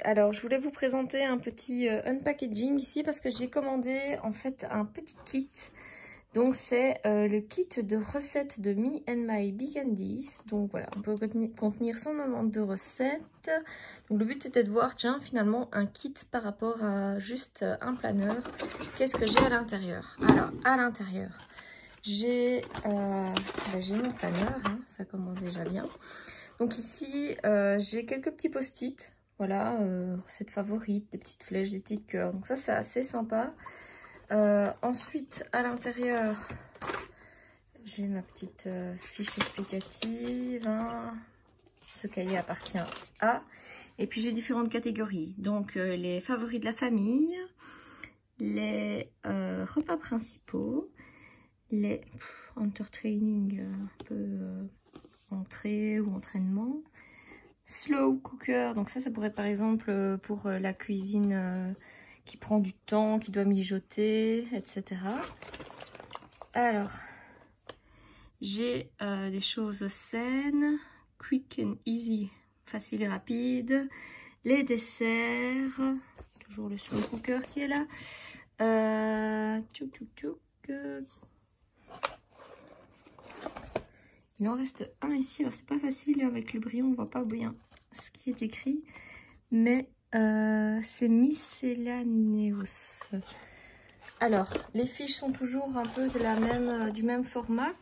Alors je voulais vous présenter un petit unpackaging ici parce que j'ai commandé en fait un petit kit. Donc c'est le kit de recettes de Me and My Bee Candies. Donc voilà, on peut contenir 192 recettes. Donc le but c'était de voir, tiens, finalement un kit par rapport à juste un planeur. Qu'est-ce que j'ai à l'intérieur? Alors à l'intérieur, j'ai mon planeur, hein, ça commence déjà bien. Donc ici, j'ai quelques petits post-it. Voilà, recettes favorites, des petites flèches, des petits cœurs. Donc ça, c'est assez sympa. Ensuite, à l'intérieur, j'ai ma petite fiche explicative. Hein. Ce cahier appartient à. Et puis, j'ai différentes catégories. Donc, les favoris de la famille, les repas principaux, les entertaining, un peu entrée ou entraînement. Slow cooker, donc ça pourrait par exemple pour la cuisine qui prend du temps, qui doit mijoter, etc. Alors, j'ai des choses saines, quick and easy, facile et rapide. Les desserts, toujours le slow cooker qui est là. Il en reste un ici, alors c'est pas facile avec le brillant, on voit pas bien ce qui est écrit, mais c'est miscellaneous. Alors, les fiches sont toujours un peu de du même format,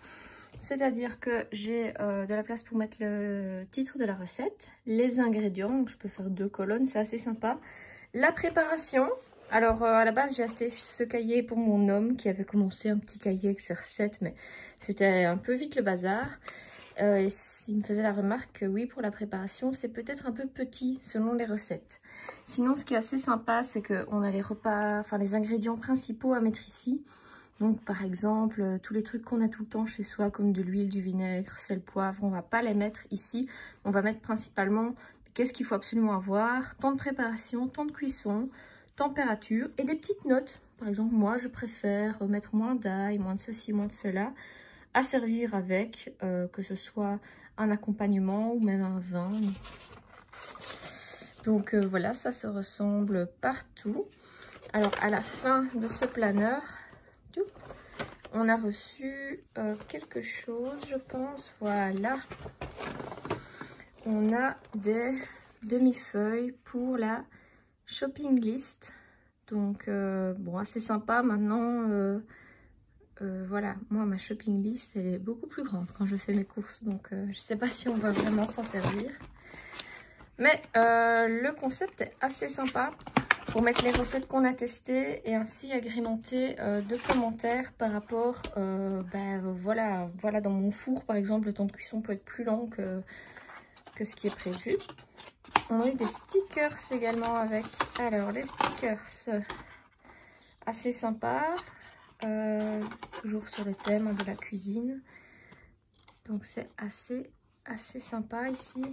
c'est-à-dire que j'ai de la place pour mettre le titre de la recette, les ingrédients, donc je peux faire 2 colonnes, c'est assez sympa. La préparation. Alors à la base j'ai acheté ce cahier pour mon homme qui avait commencé un petit cahier avec ses recettes, mais c'était un peu vite le bazar. Et il me faisait la remarque que oui, pour la préparation c'est peut-être un peu petit selon les recettes. Sinon ce qui est assez sympa c'est qu'on a les repas, enfin les ingrédients principaux à mettre ici. Donc par exemple tous les trucs qu'on a tout le temps chez soi comme de l'huile, du vinaigre, sel, poivre, on va pas les mettre ici. On va mettre principalement qu'est-ce qu'il faut absolument avoir, temps de préparation, temps de cuisson, température et des petites notes. Par exemple, moi, je préfère mettre moins d'ail, moins de ceci, moins de cela, à servir avec, que ce soit un accompagnement ou même un vin. Donc voilà, ça se ressemble partout. Alors, à la fin de ce planeur, on a reçu quelque chose, je pense. Voilà. On a des demi-feuilles pour la shopping list, donc bon, assez sympa. Maintenant voilà, moi ma shopping list elle est beaucoup plus grande quand je fais mes courses, donc je sais pas si on va vraiment s'en servir, mais le concept est assez sympa pour mettre les recettes qu'on a testées et ainsi agrémenter de commentaires par rapport voilà dans mon four par exemple le temps de cuisson peut être plus lent que ce qui est prévu. On a eu des stickers également avec. Alors, les stickers, assez sympa. Toujours sur le thème de la cuisine. Donc, c'est assez sympa ici.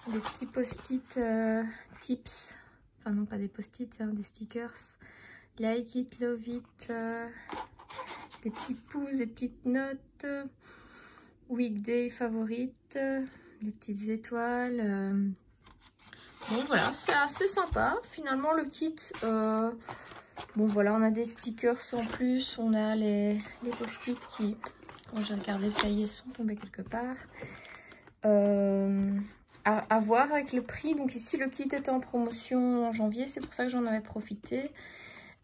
Des petits post-it tips. Enfin, non, pas des post-it, hein, des stickers. Like it, love it. Des petits pouces, des petites notes. Weekday favorite. Des petites étoiles. Bon voilà, c'est assez sympa. Finalement le kit, bon voilà, on a des stickers en plus. On a les post-it qui, quand j'ai regardé le cahier, sont tombés quelque part. À voir avec le prix. Donc ici le kit était en promotion en janvier. C'est pour ça que j'en avais profité.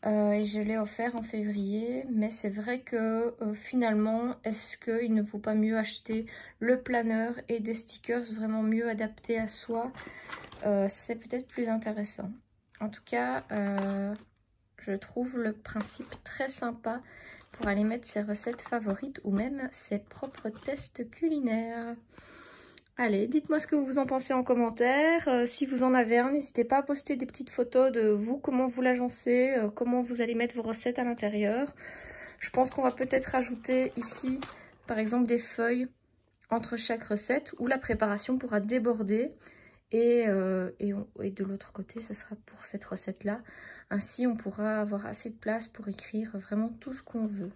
Et je l'ai offert en février, mais c'est vrai que finalement, est-ce qu'il ne vaut pas mieux acheter le planeur et des stickers vraiment mieux adaptés à soi? C'est peut-être plus intéressant. En tout cas, je trouve le principe très sympa pour aller mettre ses recettes favorites ou même ses propres tests culinaires. Allez, dites-moi ce que vous en pensez en commentaire. Si vous en avez un, n'hésitez pas à poster des petites photos de vous, comment vous l'agencez, comment vous allez mettre vos recettes à l'intérieur. Je pense qu'on va peut-être ajouter ici, par exemple, des feuilles entre chaque recette où la préparation pourra déborder. Et de l'autre côté, ce sera pour cette recette-là. Ainsi, on pourra avoir assez de place pour écrire vraiment tout ce qu'on veut.